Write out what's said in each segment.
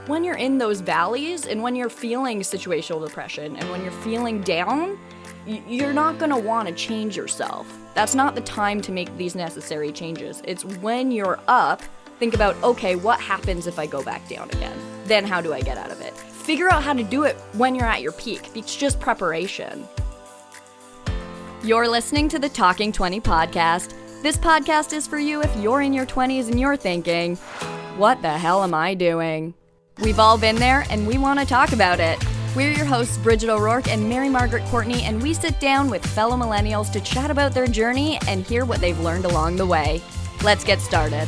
when you're in those valleys and when you're feeling situational depression and when you're feeling down, you're not going to want to change yourself. That's not the time to make these necessary changes. It's when you're up, think about, okay, what happens if I go back down again? Then how do I get out of it? Figure out how to do it when you're at your peak. It's just preparation. You're listening to the Talking 20 podcast. This podcast is for you if you're in your 20s and you're thinking, what the hell am I doing? We've all been there and we want to talk about it. We're your hosts, Bridget O'Rourke and Mary-Margaret Courtney, and we sit down with fellow millennials to chat about their journey and hear what they've learned along the way. Let's get started.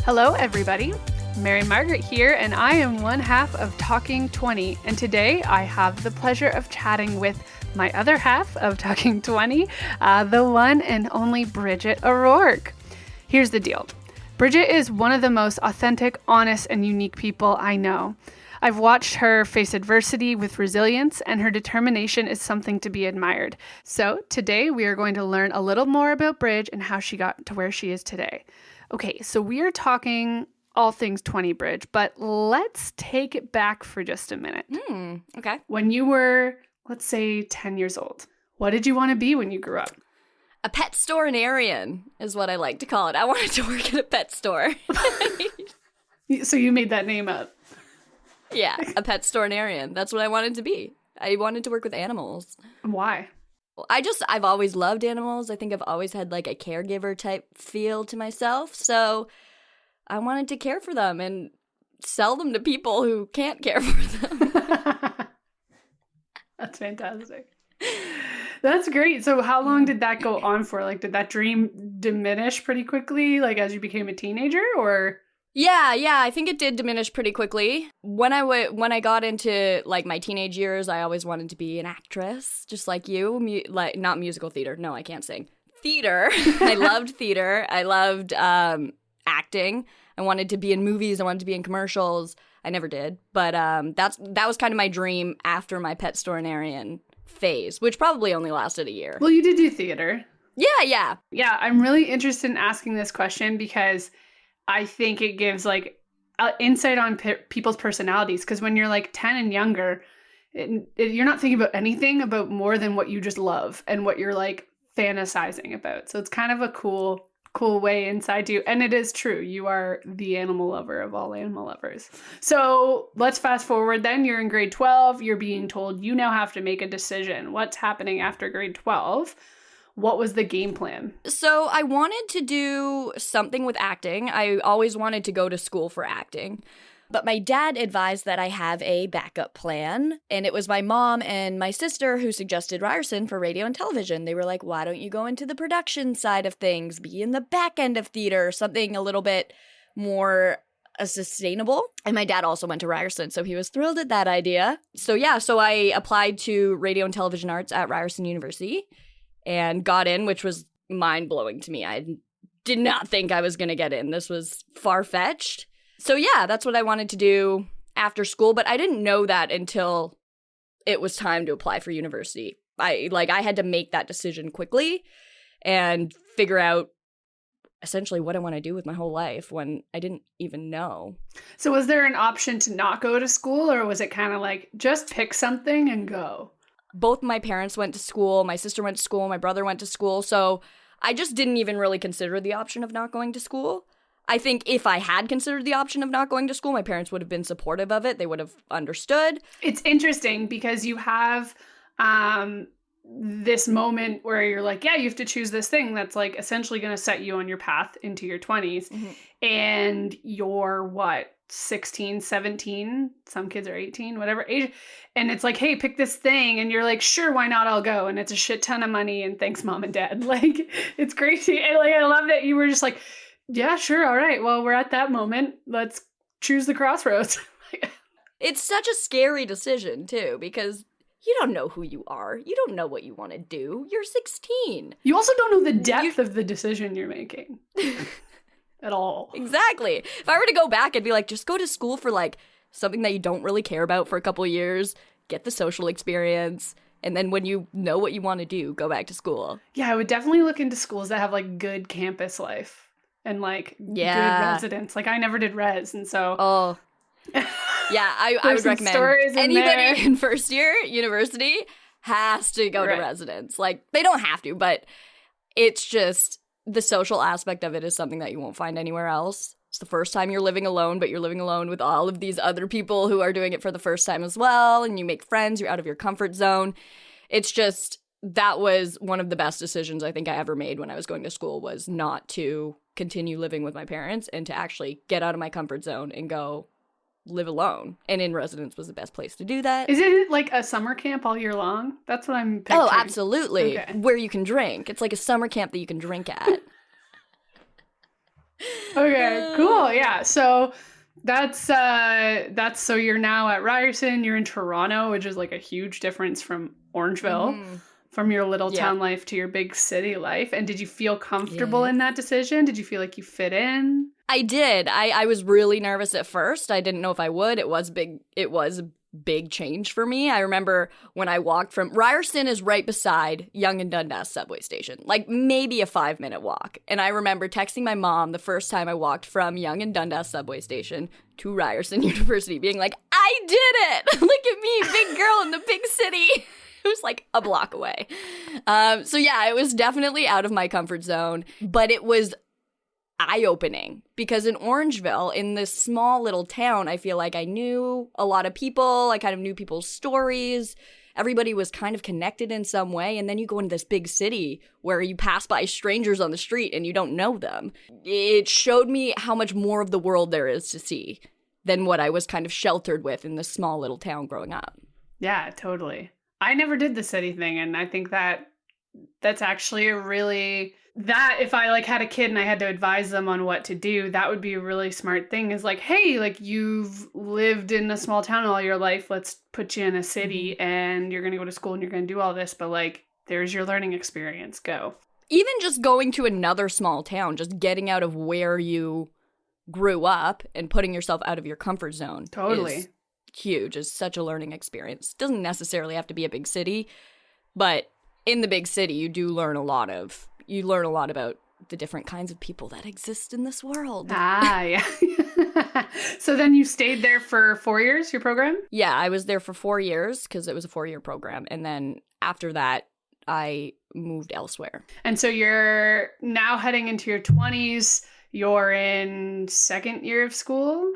Hello, everybody. Mary-Margaret here, and I am one half of Talking 20, and today I have the pleasure of chatting with my other half of Talking 20, the one and only Bridget O'Rourke. Here's the deal. Bridget is one of the most authentic, honest, and unique people I know. I've watched her face adversity with resilience, and her determination is something to be admired. So today we are going to learn a little more about Bridget and how she got to where she is today. Okay, so we are talking all things 20, Bridge, but let's take it back for just a minute. Okay. When you were, let's say, 10 years old, what did you want to be when you grew up? A pet storinarian is what I like to call it. I wanted to work at a pet store. So you made that name up. Yeah, a pet storinarian. That's what I wanted to be. I wanted to work with animals. Why? Well, I've always loved animals. I think I've always had like a caregiver type feel to myself. So I wanted to care for them and sell them to people who can't care for them. That's fantastic. That's great. So how long did that go on for? Like, did that dream diminish pretty quickly, like as you became a teenager, or? Yeah, I think it did diminish pretty quickly. When I got into like my teenage years, I always wanted to be an actress, just like you. Like not musical theater. No, I can't sing. Theater. I loved theater. I loved acting. I wanted to be in movies. I wanted to be in commercials. I never did, but that was kind of my dream after my pet storinarian phase, which probably only lasted a year. Well, you did do theater. Yeah. Yeah, I'm really interested in asking this question because I think it gives like insight on people's personalities. Because when you're like 10 and younger, you're not thinking about anything about more than what you just love and what you're like fantasizing about. So it's kind of a cool way inside you. And it is true. You are the animal lover of all animal lovers. So let's fast forward then. You're in grade 12. You're being told you now have to make a decision. What's happening after grade 12? What was the game plan? So I wanted to do something with acting. I always wanted to go to school for acting. But my dad advised that I have a backup plan. And it was my mom and my sister who suggested Ryerson for radio and television. They were like, why don't you go into the production side of things, be in the back end of theater, something a little bit more sustainable. And my dad also went to Ryerson, so he was thrilled at that idea. So I applied to radio and television arts at Ryerson University and got in, which was mind-blowing to me. I did not think I was going to get in. This was far-fetched. So yeah, that's what I wanted to do after school, but I didn't know that until it was time to apply for university. I had to make that decision quickly and figure out essentially what I want to do with my whole life when I didn't even know. So was there an option to not go to school, or was it kind of like just pick something and go? Both my parents went to school, my sister went to school, my brother went to school, so I just didn't even really consider the option of not going to school. I think if I had considered the option of not going to school, my parents would have been supportive of it. They would have understood. It's interesting because you have this moment where you're like, yeah, you have to choose this thing that's like essentially going to set you on your path into your 20s. Mm-hmm. And you're 16, 17, some kids are 18, whatever age. And it's like, hey, pick this thing. And you're like, sure, why not? I'll go. And it's a shit ton of money. And thanks, mom and dad. Like, it's crazy. And like, I love that you were just like, yeah, sure. All right. Well, we're at that moment. Let's choose the crossroads. It's such a scary decision, too, because you don't know who you are. You don't know what you want to do. You're 16. You also don't know the depth of the decision you're making at all. Exactly. If I were to go back, I'd be like, just go to school for like something that you don't really care about for a couple of years, get the social experience, and then when you know what you want to do, go back to school. Yeah, I would definitely look into schools that have like good campus life. and like good residence. Like I never did res, and so yeah, I would recommend anybody in first year university has to go to residence. Like they don't have to, but it's just the social aspect of it is something that you won't find anywhere else. It's the first time you're living alone, but you're living alone with all of these other people who are doing it for the first time as well, and you make friends, you're out of your comfort zone. It's just, that was one of the best decisions I think I ever made when I was going to school, was not to continue living with my parents and to actually get out of my comfort zone and go live alone. And in residence was the best place to do that. Is it like a summer camp all year long? That's what I'm picturing. Oh, absolutely. Okay. Where you can drink. It's like a summer camp that you can drink at. Okay, cool. Yeah. So that's so you're now at Ryerson, you're in Toronto, which is like a huge difference from Orangeville, from your little town life to your big city life. And did you feel comfortable in that decision? Did you feel like you fit in? I did. I was really nervous at first. I didn't know if I would. It was a big change for me. I remember when I walked from Ryerson is right beside Yonge and Dundas subway station, like maybe a 5-minute walk. And I remember texting my mom the first time I walked from Yonge and Dundas subway station to Ryerson University, being like, I did it! Look at me, big girl in the big city. It was like a block away. So yeah, it was definitely out of my comfort zone, but it was eye-opening because in Orangeville, in this small little town, I feel like I knew a lot of people. I kind of knew people's stories. Everybody was kind of connected in some way. And then you go into this big city where you pass by strangers on the street and you don't know them. It showed me how much more of the world there is to see than what I was kind of sheltered with in this small little town growing up. Yeah, totally. I never did the city thing, and I think that's actually a really, that if I like had a kid and I had to advise them on what to do, that would be a really smart thing, is like, hey, like you've lived in a small town all your life, let's put you in a city and you're going to go to school and you're going to do all this, but like there's your learning experience, go. Even just going to another small town, just getting out of where you grew up and putting yourself out of your comfort zone. Totally. Is huge. Is such a learning experience. Doesn't necessarily have to be a big city, but in the big city, you learn a lot about the different kinds of people that exist in this world. Ah, yeah. So then you stayed there for 4 years, your program? Yeah, I was there for 4 years because it was a 4-year program. And then after that, I moved elsewhere. And so you're now heading into your 20s. You're in second year of school?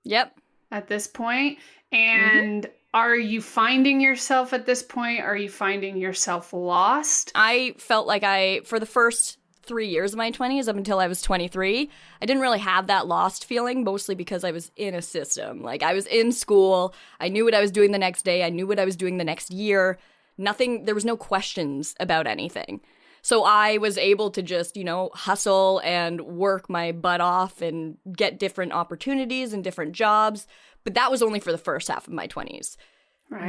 Yep. At this point. And are you finding yourself at this point? Are you finding yourself lost? I felt like for the first 3 years of my 20s, up until I was 23, I didn't really have that lost feeling, mostly because I was in a system. Like, I was in school. I knew what I was doing the next day. I knew what I was doing the next year. There was no questions about anything. So I was able to just, hustle and work my butt off and get different opportunities and different jobs. But that was only for the first half of my 20s,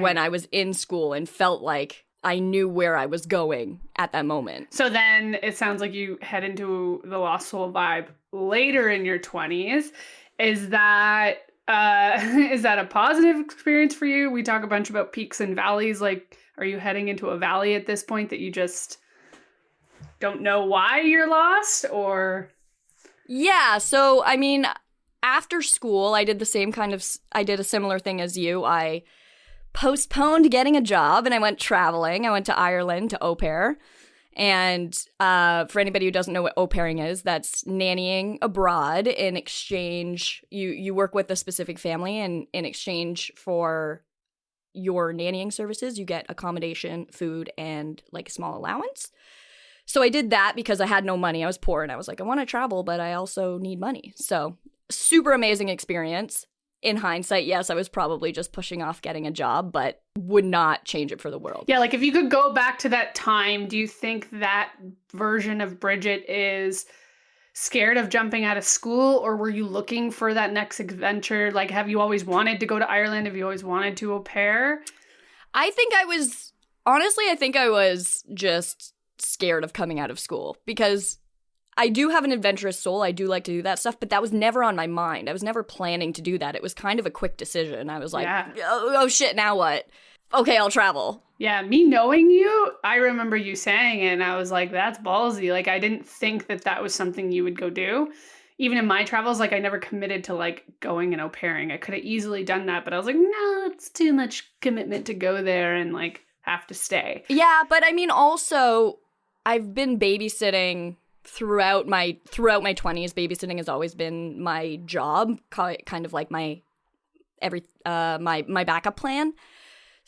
when I was in school and felt like I knew where I was going at that moment. So then it sounds like you head into the Lost Soul vibe later in your 20s. Is that a positive experience for you? We talk a bunch about peaks and valleys. Like, are you heading into a valley at this point that you just don't know why you're lost, or? Yeah, so I mean, after school, I did a similar thing as you. I postponed getting a job and I went traveling. I went to Ireland to au pair. And for anybody who doesn't know what au pairing is, that's nannying abroad. In exchange, you work with a specific family, and in exchange for your nannying services, you get accommodation, food, and like a small allowance. So I did that because I had no money. I was poor and I was like, I want to travel, but I also need money. So super amazing experience. In hindsight, yes, I was probably just pushing off getting a job, but would not change it for the world. Yeah, like if you could go back to that time, do you think that version of Bridget is scared of jumping out of school, or were you looking for that next adventure? Like, have you always wanted to go to Ireland? Have you always wanted to au pair? I think I was just scared of coming out of school, because I do have an adventurous soul. I do like to do that stuff, but that was never on my mind. I was never planning to do that. It was kind of a quick decision. I was like, oh shit, now what? okay, I'll travel. Yeah, me knowing you, I remember you saying it and I was like, that's ballsy. Like, I didn't think that that was something you would go do. Even in my travels, like, I never committed to, like, going and au pairing. I could have easily done that, but I was like, no, it's too much commitment to go there and, like, have to stay. Yeah, but I mean, also, I've been babysitting throughout my 20s. Babysitting has always been my job, kind of like my backup plan.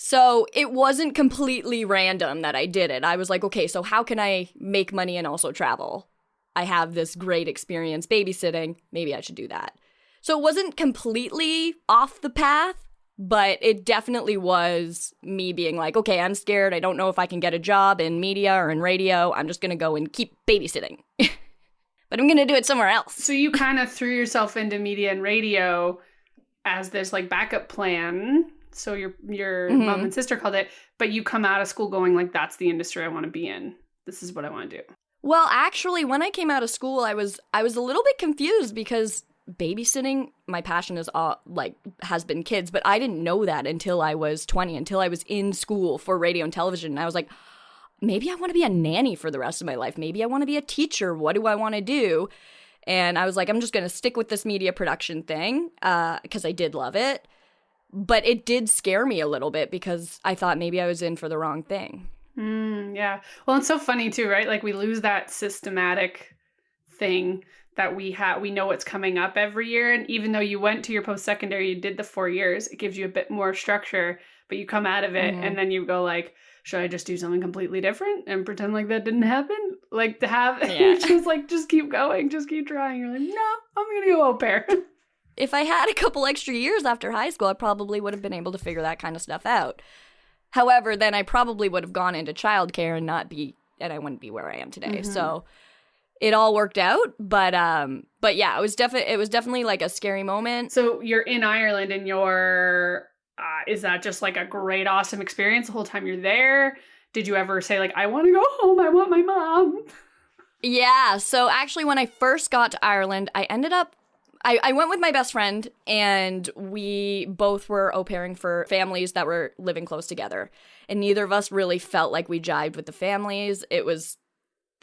So it wasn't completely random that I did it. I was like, okay, so how can I make money and also travel? I have this great experience babysitting. Maybe I should do that. So it wasn't completely off the path, but it definitely was me being like, okay, I'm scared. I don't know if I can get a job in media or in radio. I'm just going to go and keep babysitting. But I'm going to do it somewhere else. So you kind of threw yourself into media and radio as this, like, backup plan. So your mom and sister called it, but you come out of school going like, that's the industry I want to be in. This is what I want to do. Well, actually, when I came out of school, I was a little bit confused because babysitting, my passion is has been kids, but I didn't know that until I was 20, until I was in school for radio and television. And I was like, maybe I want to be a nanny for the rest of my life. Maybe I want to be a teacher. What do I want to do? And I was like, I'm just going to stick with this media production thing because I did love it. But it did scare me a little bit because I thought maybe I was in for the wrong thing. Yeah. Well, it's so funny too, right? Like, we lose that systematic thing that we know what's coming up every year. And even though you went to your post-secondary, you did the 4 years, it gives you a bit more structure, but you come out of it and then you go like, should I just do something completely different and pretend like that didn't happen? Like, to have, just keep going, just keep trying. You're like, no, I'm going to go au pair. If I had a couple extra years after high school, I probably would have been able to figure that kind of stuff out. However, then I probably would have gone into childcare and I wouldn't be where I am today. So it all worked out, but yeah, it was definitely like a scary moment. So you're in Ireland and is that just like a great, awesome experience the whole time you're there? Did you ever say like, I want to go home, I want my mom? Yeah, so actually when I first got to Ireland, I went with my best friend, and we both were au pairing for families that were living close together. And neither of us really felt like we jived with the families. It was,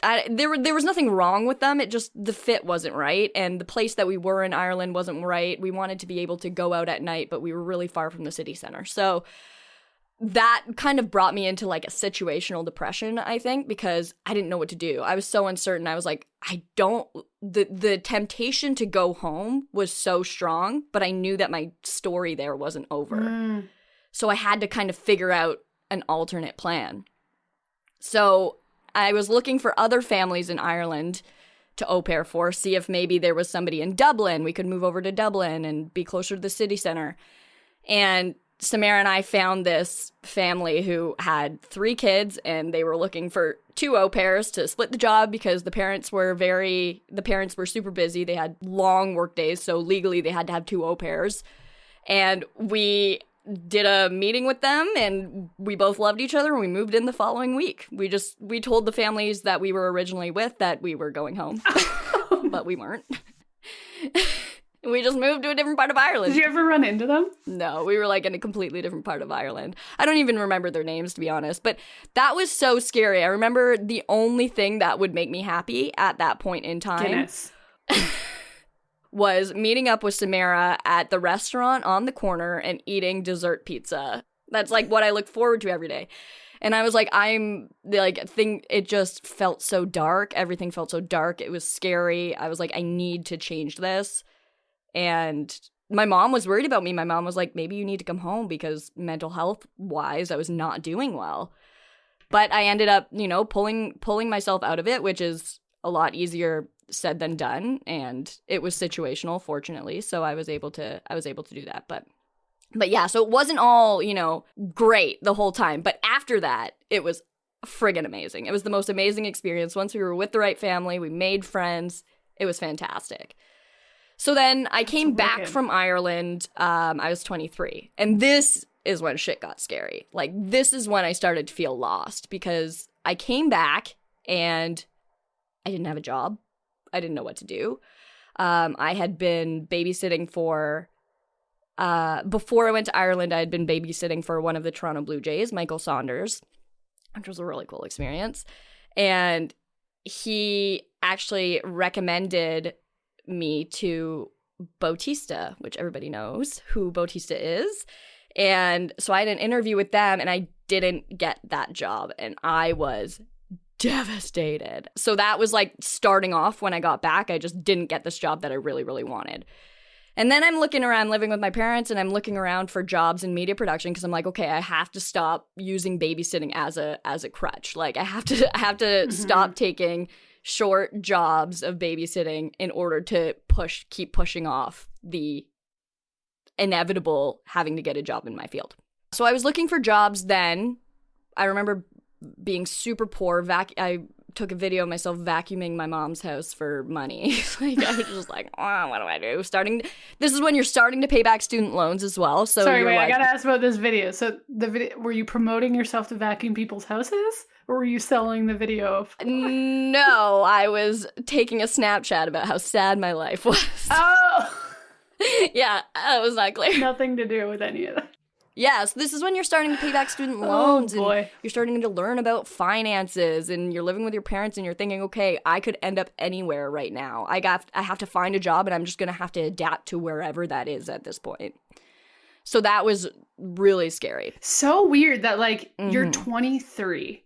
there was nothing wrong with them. It just, the fit wasn't right. And the place that we were in Ireland wasn't right. We wanted to be able to go out at night, but we were really far from the city center. So that kind of brought me into like a situational depression, I think, because I didn't know what to do. I was so uncertain. I was like, the temptation to go home was so strong, but I knew that my story there wasn't over. So I had to kind of figure out an alternate plan. So I was looking for other families in Ireland to au pair for, see if maybe there was somebody in Dublin. We could move over to Dublin and be closer to the city center. And Samara and I found this family who had 3 kids, and they were looking for 2 au pairs to split the job because the parents were super busy. They had long work days, so legally they had to have 2 au pairs. And we did a meeting with them, and we both loved each other, and we moved in the following week. We told the families that we were originally with that we were going home, but we weren't. We just moved to a different part of Ireland. Did you ever run into them? No, we were like in a completely different part of Ireland. I don't even remember their names, to be honest. But that was so scary. I remember the only thing that would make me happy at that point in time was meeting up with Samara at the restaurant on the corner and eating dessert pizza. That's like what I look forward to every day. And I was like, it just felt so dark. Everything felt so dark. It was scary. I was like, I need to change this. And my mom was worried about me. My mom was like, maybe you need to come home because mental health wise, I was not doing well. But I ended up, pulling myself out of it, which is a lot easier said than done. And it was situational, fortunately. So I was able to do that. But yeah, so it wasn't all, great the whole time. But after that, it was friggin' amazing. It was the most amazing experience. Once we were with the right family, we made friends. It was fantastic. So then I came back from Ireland. I was 23. And this is when shit got scary. Like, this is when I started to feel lost because I came back and I didn't have a job. I didn't know what to do. I had been babysitting for Before I went to Ireland, I had been babysitting for one of the Toronto Blue Jays, Michael Saunders, which was a really cool experience. And he actually recommended me to Bautista, which everybody knows who Bautista is. And so I had an interview with them, and I didn't get that job, and I was devastated. So that was like starting off when I got back. I just didn't get this job that I really, really wanted. And then I'm looking around, living with my parents, and I'm looking around for jobs in media production because I'm like, okay, I have to stop using babysitting as a crutch. Like I have to stop taking short jobs of babysitting in order to keep pushing off the inevitable having to get a job in my field. So I was looking for jobs then. I remember being super poor. I took a video of myself vacuuming my mom's house for money. Like I was just like, oh, what do I do? This is when you're starting to pay back student loans as well. So sorry, wait, I gotta ask about this video. So the video, were you promoting yourself to vacuum people's houses, or were you selling the video of? No, I was taking a Snapchat about how sad my life was. Oh, yeah, that was not clear. Nothing to do with any of that. Yeah, so this is when you're starting to pay back student loans, oh, boy. And you're starting to learn about finances, and you're living with your parents, and you're thinking, okay, I could end up anywhere right now. I have to find a job, and I'm just going to have to adapt to wherever that is at this point. So that was really scary. So weird that, like, you're 23,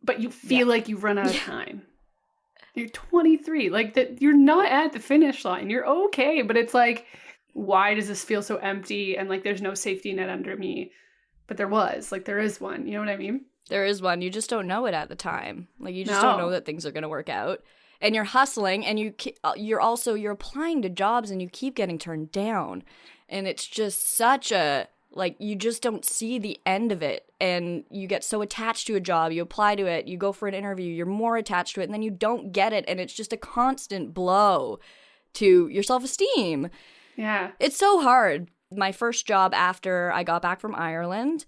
but you feel like you've run out of time. You're 23. Like, that you're not at the finish line. You're okay, but it's like, why does this feel so empty? And like, there's no safety net under me. But there is one. You know what I mean? There is one. You just don't know it at the time. Like, you just don't know that things are going to work out. And you're hustling, and you're applying to jobs, and you keep getting turned down. And it's just such a, like, you just don't see the end of it. And you get so attached to a job, you apply to it, you go for an interview, you're more attached to it, and then you don't get it. And it's just a constant blow to your self-esteem. Yeah. It's so hard. My first job after I got back from Ireland,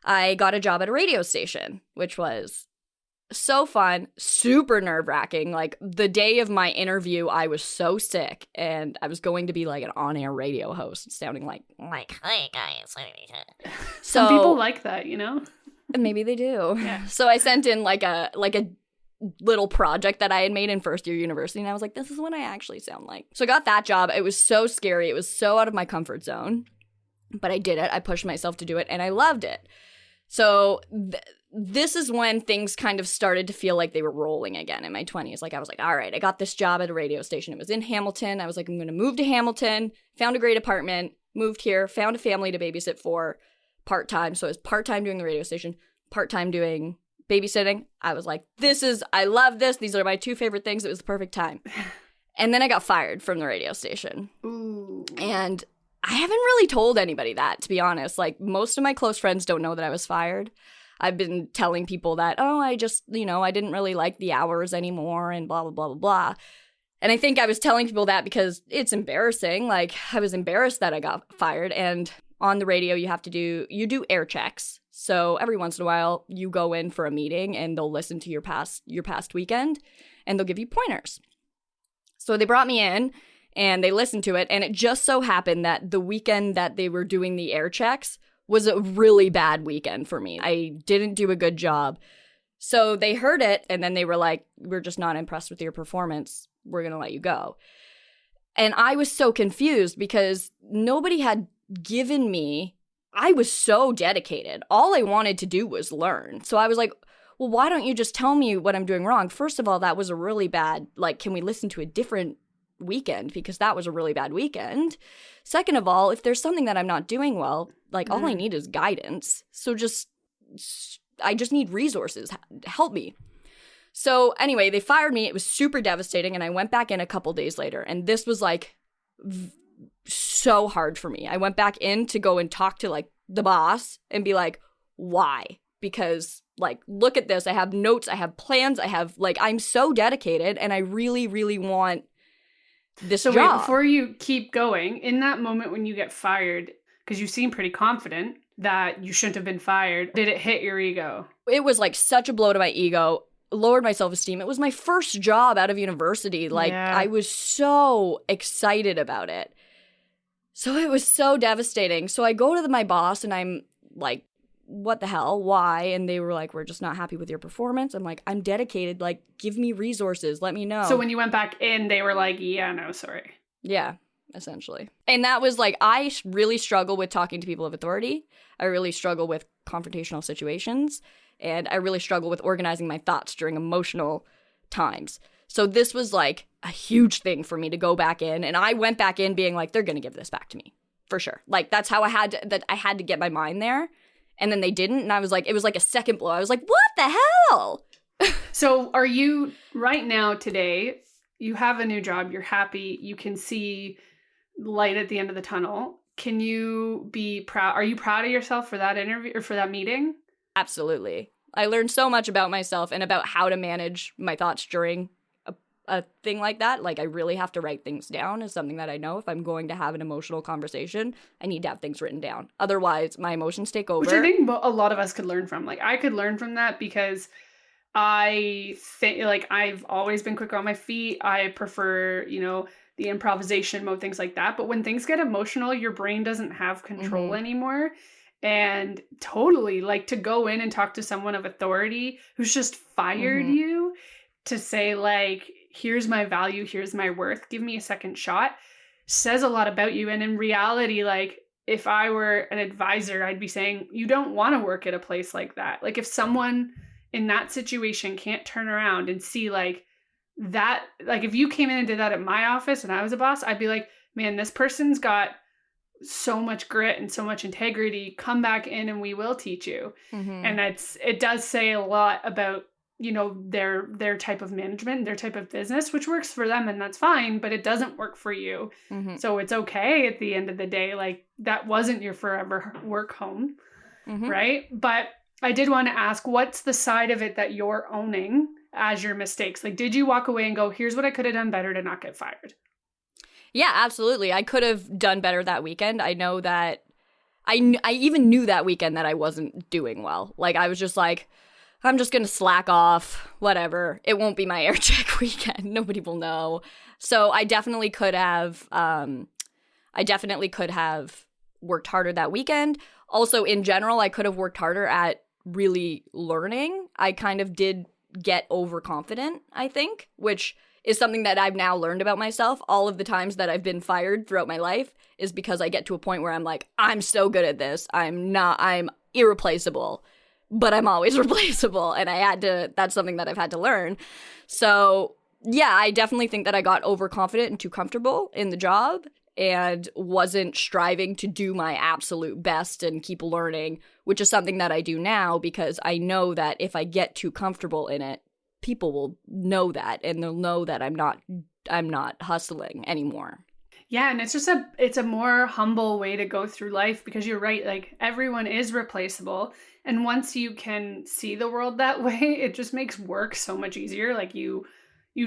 I got a job at a radio station, which was so fun, super nerve-wracking. Like, the day of my interview, I was so sick, and I was going to be like an on-air radio host, sounding like, hi guys. Some people like that, you know? Maybe they do. Yeah. So I sent in like a little project that I had made in first year university, and I was like, this is what I actually sound like. So I got that job. It was so scary. It was so out of my comfort zone, but I did it. I pushed myself to do it, and I loved it. So this is when things kind of started to feel like they were rolling again in my 20s. Like, I was like, all right, I got this job at a radio station. It was in Hamilton. I was like, I'm going to move to Hamilton, found a great apartment, moved here, found a family to babysit for part-time. So I was part-time doing the radio station, part-time doing babysitting. I was like, I love this. These are my two favorite things. It was the perfect time. And then I got fired from the radio station. Ooh. And I haven't really told anybody that, to be honest. Like, most of my close friends don't know that I was fired. I've been telling people that, I just, I didn't really like the hours anymore and blah, blah, blah, blah, blah. And I think I was telling people that because it's embarrassing. Like, I was embarrassed that I got fired. And on the radio, you do air checks. So every once in a while, you go in for a meeting and they'll listen to your past weekend and they'll give you pointers. So they brought me in and they listened to it. And it just so happened that the weekend that they were doing the air checks was a really bad weekend for me. I didn't do a good job. So they heard it and then they were like, we're just not impressed with your performance. We're going to let you go. And I was so confused because nobody had given me, I was so dedicated. All I wanted to do was learn. So I was like, well, why don't you just tell me what I'm doing wrong? First of all, that was a really bad, like, can we listen to a different weekend? Because that was a really bad weekend. Second of all, if there's something that I'm not doing well, like, all I need is guidance. So I just need resources. Help me. So anyway, they fired me. It was super devastating. And I went back in a couple days later. And this was like so hard for me. I went back in to go and talk to like the boss and be like, why? Because like, look at this. I have notes. I have plans. I'm so dedicated and I really, really want this job. So wait, before you keep going, in that moment when you get fired, because you seem pretty confident that you shouldn't have been fired, did it hit your ego? It was like such a blow to my ego, lowered my self-esteem. It was my first job out of university. Like, yeah. I was so excited about it. So it was so devastating. So I go to my boss and I'm like, what the hell? Why? And they were like, we're just not happy with your performance. I'm like, I'm dedicated. Like, give me resources. Let me know. So when you went back in, they were like, yeah, no, sorry. Yeah, essentially. And that was like, I really struggle with talking to people of authority. I really struggle with confrontational situations. And I really struggle with organizing my thoughts during emotional times. So this was like a huge thing for me to go back in. And I went back in being like, they're going to give this back to me for sure. Like, that's how I had to get my mind there. And then they didn't. And I was like, it was like a second blow. I was like, what the hell? So are you right now today, you have a new job, you're happy, you can see light at the end of the tunnel. Can you be proud? Are you proud of yourself for that interview or for that meeting? Absolutely. I learned so much about myself and about how to manage my thoughts during a thing like that. Like, I really have to write things down is something that I know. If I'm going to have an emotional conversation, I need to have things written down. Otherwise, my emotions take over. Which I think a lot of us could learn from. Like, I could learn from that because I think, like, I've always been quick on my feet. I prefer, the improvisation mode, things like that. But when things get emotional, your brain doesn't have control anymore. And totally, like, to go in and talk to someone of authority who's just fired you to say, like, here's my value, here's my worth, give me a second shot, says a lot about you. And in reality, like, if I were an advisor, I'd be saying, you don't want to work at a place like that. Like, if someone in that situation can't turn around and see, like, that, like, if you came in and did that at my office and I was a boss, I'd be like, man, this person's got so much grit and so much integrity. Come back in and we will teach you. And it does say a lot about, their type of management, their type of business, which works for them and that's fine, but it doesn't work for you. So it's okay at the end of the day. Like, that wasn't your forever work home, right? But I did want to ask, what's the side of it that you're owning as your mistakes? Like, did you walk away and go, here's what I could have done better to not get fired? Yeah, absolutely. I could have done better that weekend. I know that I even knew that weekend that I wasn't doing well. Like, I was just like, I'm just going to slack off, whatever. It won't be my air check weekend. Nobody will know. So I definitely could have worked harder that weekend. Also, in general, I could have worked harder at really learning. I kind of did get overconfident, I think, which is something that I've now learned about myself. All of the times that I've been fired throughout my life is because I get to a point where I'm like, I'm so good at this. I'm irreplaceable. But I'm always replaceable, and that's something that I've had to learn. So, yeah, I definitely think that I got overconfident and too comfortable in the job and wasn't striving to do my absolute best and keep learning, which is something that I do now because I know that if I get too comfortable in it, people will know that, and they'll know that I'm not hustling anymore. Yeah, and it's a more humble way to go through life because you're right, like, everyone is replaceable. And once you can see the world that way, it just makes work so much easier. Like, you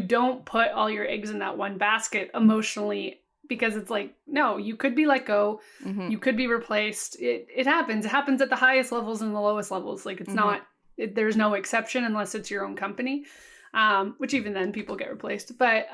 don't put all your eggs in that one basket emotionally because it's like, no, you could be let go. You could be replaced. It happens. It happens at the highest levels and the lowest levels. Like, it's not, there's no exception unless it's your own company, which even then people get replaced. But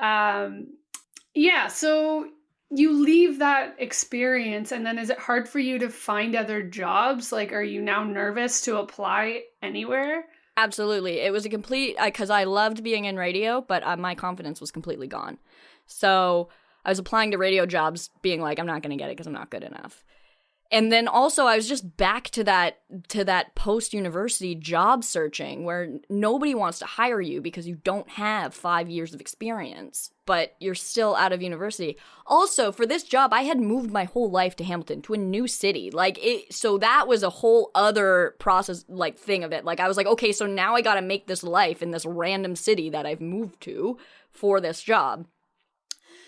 yeah, so you leave that experience, and then is it hard for you to find other jobs? Like, are you now nervous to apply anywhere? Absolutely. It was a complete, because I loved being in radio, but my confidence was completely gone. So I was applying to radio jobs being like, I'm not going to get it because I'm not good enough. And then also I was just back to that post-university job searching where nobody wants to hire you because you don't have 5 years of experience, but you're still out of university. Also, for this job, I had moved my whole life to Hamilton, to a new city. So that was a whole other process, like, thing of it. Like, I was like, okay, so now I got to make this life in this random city that I've moved to for this job.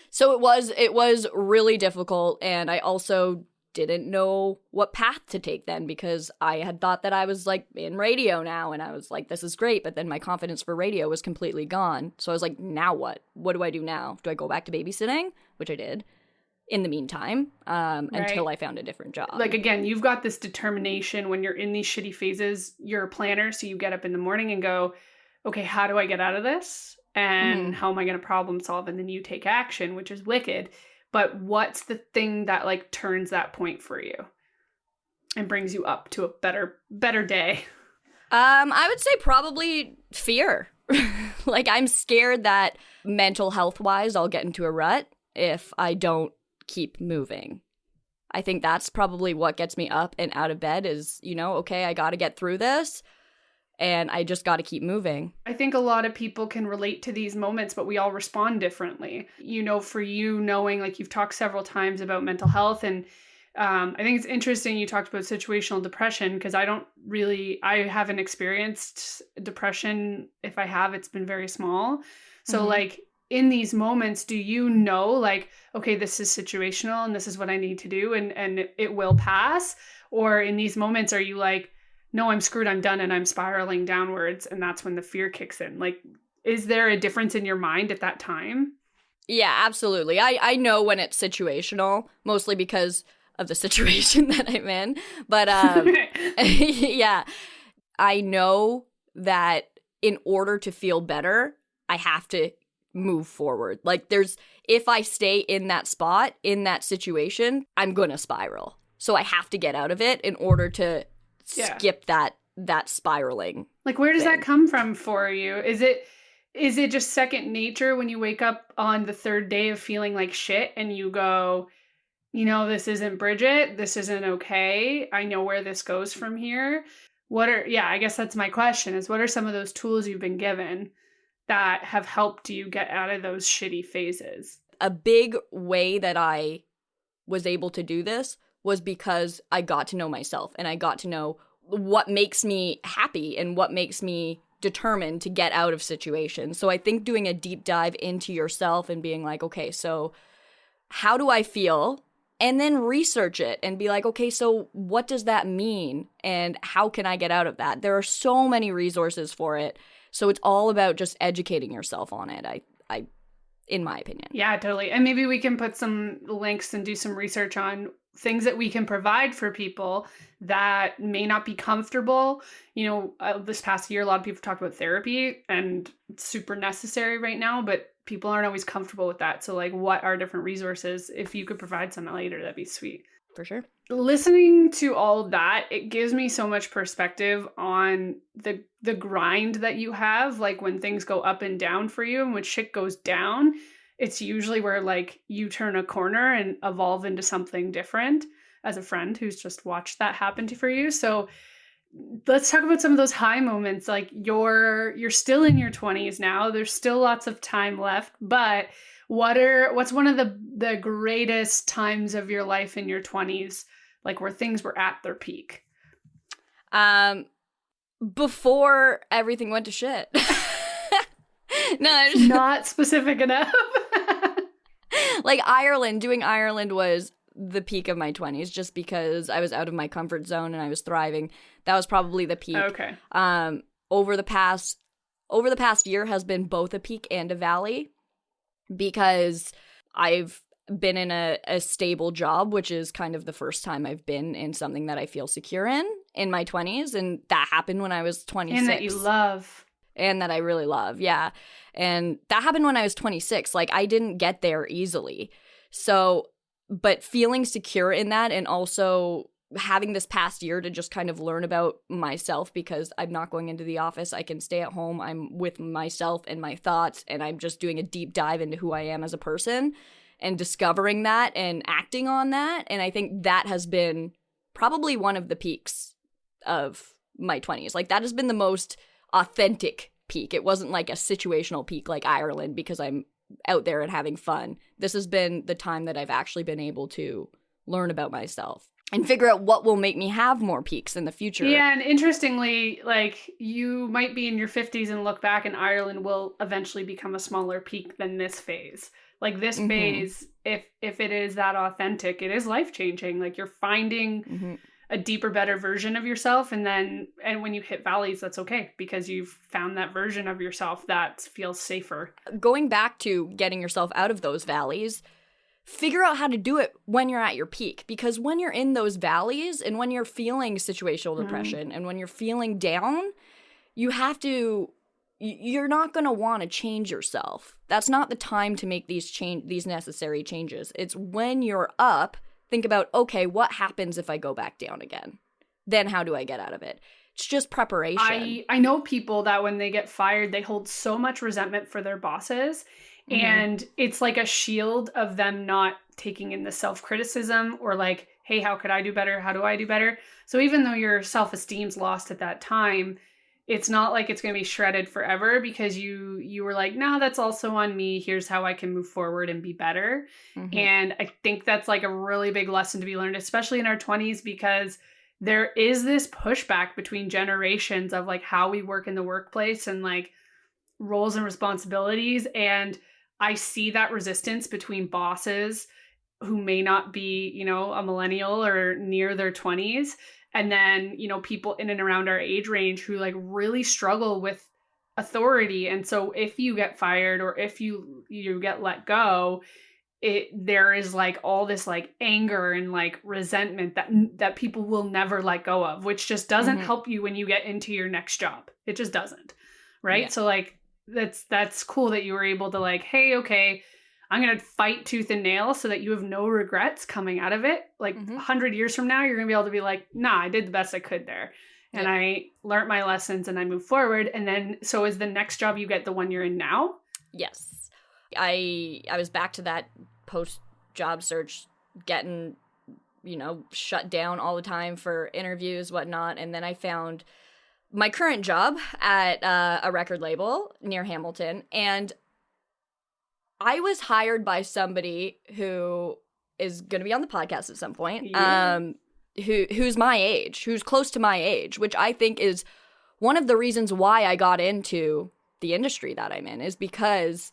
So it was really difficult, and I also didn't know what path to take then because I had thought that I was, like, in radio now, and I was like, this is great, but then my confidence for radio was completely gone. So I was like, now what? What do I do now? Do I go back to babysitting? Which I did in the meantime, until I found a different job. Like, again, you've got this determination when you're in these shitty phases. You're a planner, so you get up in the morning and go, okay, how do I get out of this? And how am I going to problem solve? And then you take action, which is wicked. but what's the thing that like turns that point for you and brings you up to a better day? I would say probably fear. Like, I'm scared that mental health wise, I'll get into a rut if I don't keep moving. I think that's probably what gets me up and out of bed is, okay, I got to get through this and I just got to keep moving. I think a lot of people can relate to these moments, but we all respond differently. For you knowing, like you've talked several times about mental health, and I think it's interesting you talked about situational depression, because I haven't experienced depression. If I have, it's been very small. So like in these moments, do you know, like, okay, this is situational and this is what I need to do and it will pass? Or in these moments, are you like, no, I'm screwed, I'm done, and I'm spiraling downwards, and that's when the fear kicks in? Like, is there a difference in your mind at that time? Yeah, absolutely. I know when it's situational, mostly because of the situation that I'm in. But yeah, I know that in order to feel better, I have to move forward. Like, if I stay in that spot, in that situation, I'm going to spiral. So I have to get out of it in order to skip that spiraling. Like, where does that come from for you? Is it just second nature when you wake up on the third day of feeling like shit and you go, this isn't Bridget, this isn't okay, I know where this goes from here? I guess that's my question, is what are some of those tools you've been given that have helped you get out of those shitty phases? A big way that I was able to do this was because I got to know myself and I got to know what makes me happy and what makes me determined to get out of situations. So I think doing a deep dive into yourself and being like, okay, so how do I feel? And then research it and be like, okay, so what does that mean? And how can I get out of that? There are so many resources for it. So it's all about just educating yourself on it, I in my opinion. Yeah, totally. And maybe we can put some links and do some research on things that we can provide for people that may not be comfortable. This past year, a lot of people talked about therapy, and it's super necessary right now, but people aren't always comfortable with that. So like, what are different resources? If you could provide some later, that'd be sweet. For sure. Listening to all of that, it gives me so much perspective on the grind that you have. Like, when things go up and down for you and when shit goes down, it's usually where like you turn a corner and evolve into something different, as a friend who's just watched that happen for you. So let's talk about some of those high moments. Like, you're still in your 20s now. There's still lots of time left, but what's one of the greatest times of your life in your 20s, like where things were at their peak? Before everything went to shit. No, not specific enough. Like doing Ireland was the peak of my 20s, just because I was out of my comfort zone and I was thriving. That was probably the peak. Okay. Over the past year has been both a peak and a valley, because I've been in a stable job, which is kind of the first time I've been in something that I feel secure in my 20s, and that happened when I was 26. And that you love. And that I really love, yeah. And that happened when I was 26. Like, I didn't get there easily. So, but feeling secure in that, and also having this past year to just kind of learn about myself, because I'm not going into the office. I can stay at home. I'm with myself and my thoughts, and I'm just doing a deep dive into who I am as a person and discovering that and acting on that. And I think that has been probably one of the peaks of my 20s. Like, that has been the most authentic peak. It wasn't like a situational peak like Ireland because I'm out there and having fun. This has been the time that I've actually been able to learn about myself and figure out what will make me have more peaks in the future. Yeah, and interestingly, like, you might be in your 50s and look back and Ireland will eventually become a smaller peak than this phase. Like, this phase, if it is that authentic, it is life-changing. Like, you're finding a deeper, better version of yourself, and when you hit valleys, that's okay, because you've found that version of yourself that feels safer. Going back to getting yourself out of those valleys, figure out how to do it when you're at your peak, because when you're in those valleys and when you're feeling situational depression and when you're feeling down, you have to you're not going to want to change yourself. That's not the time to make these necessary changes. It's when you're up, think about, okay, what happens if I go back down again? Then how do I get out of it? It's just preparation. I know people that when they get fired, they hold so much resentment for their bosses. Mm-hmm. And it's like a shield of them not taking in the self-criticism or like, hey, how could I do better? How do I do better? So even though your self-esteem's lost at that time, it's not like it's going to be shredded forever because you were like, no, that's also on me. Here's how I can move forward and be better. Mm-hmm. And I think that's like a really big lesson to be learned, especially in our 20s, because there is this pushback between generations of like how we work in the workplace and like roles and responsibilities. And I see that resistance between bosses who may not be, you know, a millennial or near their 20s. And then, you know, people in and around our age range who like really struggle with authority. And so if you get fired or if you get let go, there is like all this like anger and like resentment that people will never let go of, which just doesn't help you when you get into your next job. It just doesn't. Right. Yeah. So like, that's cool that you were able to like, hey, okay, I'm going to fight tooth and nail so that you have no regrets coming out of it. Like 100 years from now, you're going to be able to be like, nah, I did the best I could there. And I learned my lessons and I moved forward. And then, so is the next job you get the one you're in now? Yes. I was back to that post-job search, getting, you know, shut down all the time for interviews, whatnot. And then I found my current job at a record label near Hamilton. And I was hired by somebody who is going to be on the podcast at some point, who's my age, who's close to my age, which I think is one of the reasons why I got into the industry that I'm in, is because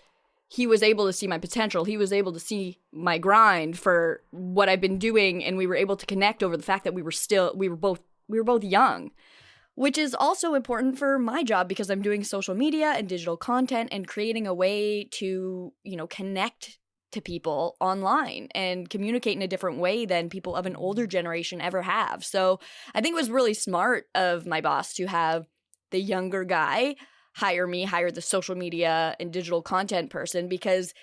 he was able to see my potential. He was able to see my grind for what I've been doing, and we were able to connect over the fact that we were both young. Which is also important for my job because I'm doing social media and digital content and creating a way to, you know, connect to people online and communicate in a different way than people of an older generation ever have. So I think it was really smart of my boss to have the younger guy hire the social media and digital content person, because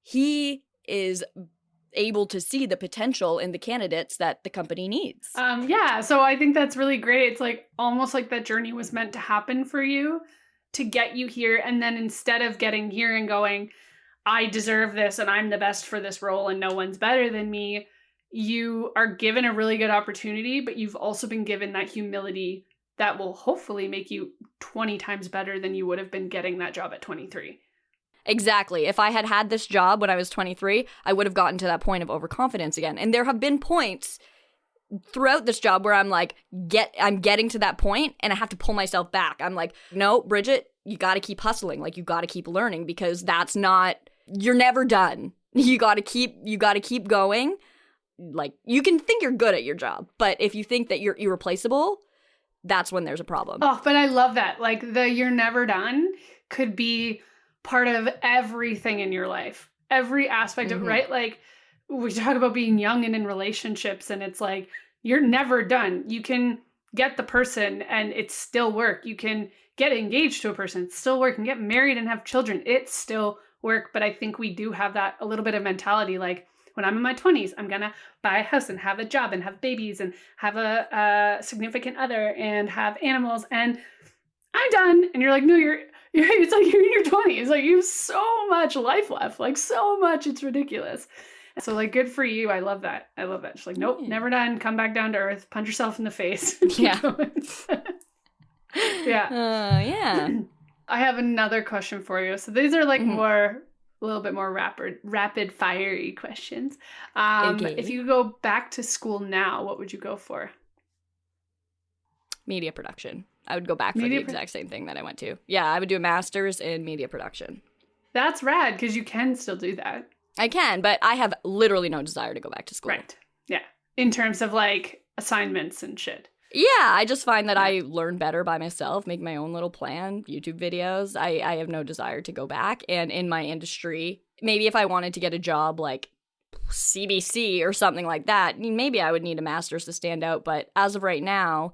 he is able to see the potential in the candidates that the company needs. Yeah, so I think that's really great. It's like almost like that journey was meant to happen for you to get you here. And then instead of getting here and going, I deserve this and I'm the best for this role and no one's better than me, you are given a really good opportunity, but you've also been given that humility that will hopefully make you 20 times better than you would have been getting that job at 23. Exactly. If I had had this job when I was 23, I would have gotten to that point of overconfidence again. And there have been points throughout this job where I'm like, I'm getting to that point and I have to pull myself back. I'm like, no, Bridget, you got to keep hustling. Like, you got to keep learning, because you're never done. You got to keep going. Like, you can think you're good at your job, but if you think that you're irreplaceable, that's when there's a problem. Oh, but I love that. Like, you're never done could be part of everything in your life, every aspect of, right? Like, we talk about being young and in relationships, and it's like, you're never done. You can get the person and it's still work. You can get engaged to a person, it's still work. And get married and have children, it's still work. But I think we do have that a little bit of mentality, like, when I'm in my 20s, I'm gonna buy a house and have a job and have babies and have a significant other and have animals and I'm done. And you're like, no, it's like you're in your 20s. Like, you have so much life left, like so much, it's ridiculous. So like, good for you. I love that. She's like, nope, never done. Come back down to earth, punch yourself in the face. Yeah. Yeah. Yeah. I have another question for you. So these are like a little bit more rapid fiery questions. Okay. If you go back to school now, what would you go for? Media production. I would go back for the exact same thing that I went to. Yeah, I would do a master's in media production. That's rad, because you can still do that. I can, but I have literally no desire to go back to school. Right. Yeah. In terms of like assignments and shit. Yeah, I just find that I learn better by myself, make my own little plan, YouTube videos. I have no desire to go back. And in my industry, maybe if I wanted to get a job like CBC or something like that, maybe I would need a master's to stand out. But as of right now,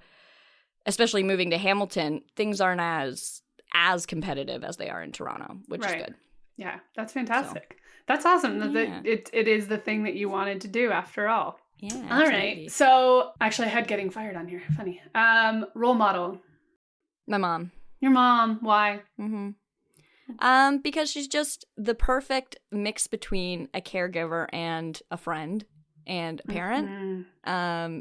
especially moving to Hamilton, things aren't as as competitive as they are in Toronto, which is good. Yeah, that's fantastic. That's awesome. That it is the thing that you wanted to do after all. Yeah. All right. So actually I had getting fired on here. Funny. Role model. My mom. Your mom. Why? Because she's just the perfect mix between a caregiver and a friend and a parent.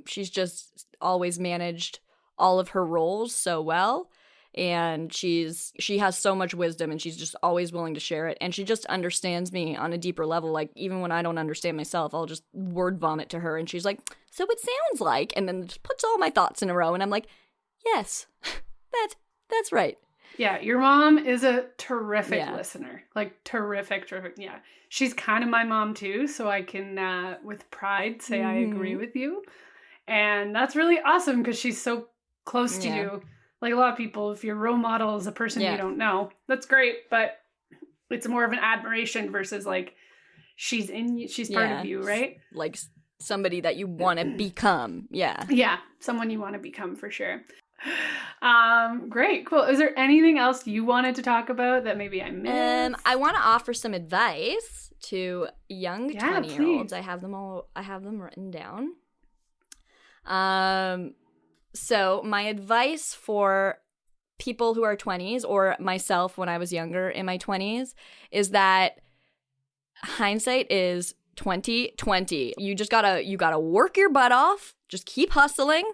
She's just always managed all of her roles so well. And she has so much wisdom, and she's just always willing to share it. And she just understands me on a deeper level. Like, even when I don't understand myself, I'll just word vomit to her. And she's like, so it sounds like, and then just puts all my thoughts in a row. And I'm like, yes, that's right. Yeah, your mom is a terrific listener. Like, terrific. Yeah. She's kind of my mom, too. So I can, with pride, say I agree with you. And that's really awesome because she's so close to you. Like a lot of people, if your role model is a person you don't know, that's great, but it's more of an admiration versus like she's part of you, right? Like somebody that you want to become. Yeah. Yeah, someone you want to become for sure. Great, cool. Is there anything else you wanted to talk about that maybe I missed? I want to offer some advice to young 20-year-olds. I have them written down. So my advice for people who are 20s, or myself when I was younger in my 20s, is that hindsight is 20/20. You just gotta work your butt off, just keep hustling,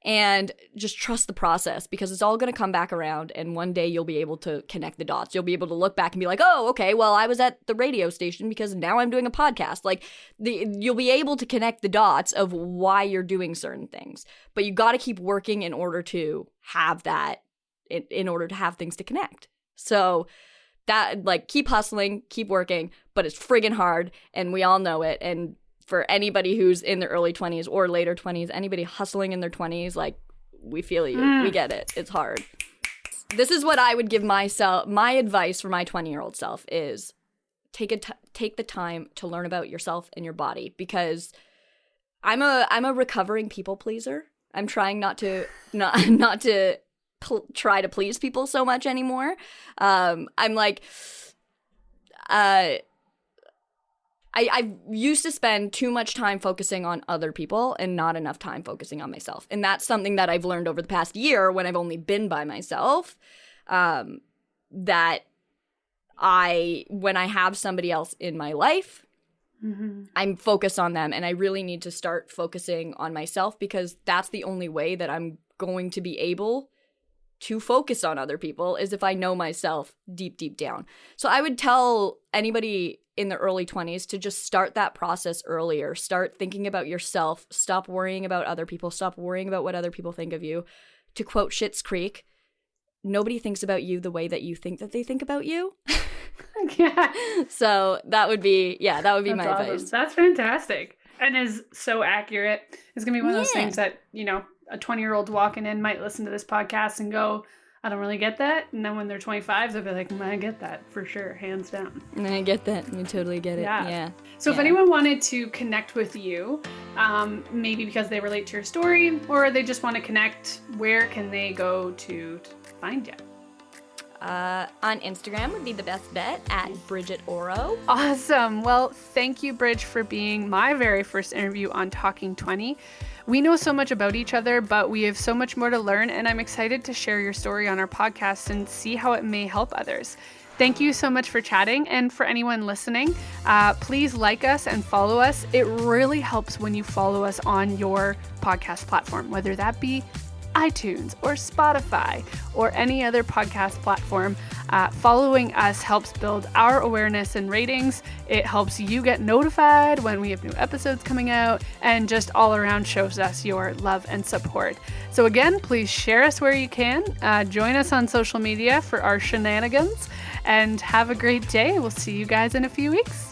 and just trust the process, because it's all gonna come back around, and one day you'll be able to connect the dots. You'll be able to look back and be like, oh, okay, well, I was at the radio station because now I'm doing a podcast. Like, you'll be able to connect the dots of why you're doing certain things. But you gotta keep working in order to have that, in order to have things to connect. So that, like, keep hustling, keep working, but it's friggin' hard, and we all know it. And for anybody who's in their early 20s or later 20s, anybody hustling in their 20s, like, we feel you. We get it. It's hard. This is what I would give myself. My advice for my 20-year-old self is take the time to learn about yourself and your body, because I'm a recovering people pleaser. I'm trying not to try to please people so much anymore. I'm like, I used to spend too much time focusing on other people and not enough time focusing on myself. And that's something that I've learned over the past year when I've only been by myself, that when I have somebody else in my life, I'm focused on them, and I really need to start focusing on myself, because that's the only way that I'm going to be able to focus on other people, is if I know myself deep, deep down. So I would tell anybody in the early 20s to just start that process earlier. Start thinking about yourself. Stop worrying about other people. Stop worrying about what other people think of you. To quote Schitt's Creek, nobody thinks about you the way that you think that they think about you. Yeah. So that would be my advice. That's fantastic. And is so accurate. It's going to be one of those things that, a 20-year-old walking in might listen to this podcast and go, I don't really get that. And then when they're 25, they'll be like, I get that for sure, hands down. And I get that. I totally get it. Yeah. So if anyone wanted to connect with you, maybe because they relate to your story, or they just want to connect, where can they go to find you? On Instagram would be the best bet, at Bridget Oro. Awesome. Well, thank you, Bridge, for being my very first interview on Talking 20. We know so much about each other, but we have so much more to learn, and I'm excited to share your story on our podcast and see how it may help others. Thank you so much for chatting, and for anyone listening, please like us and follow us. It really helps when you follow us on your podcast platform, whether that be iTunes or Spotify or any other podcast platform. Following us helps build our awareness and ratings. It helps you get notified when we have new episodes coming out, and just all around shows us your love and support. So again, please share us where you can. Join us on social media for our shenanigans, and have a great day. We'll see you guys in a few weeks.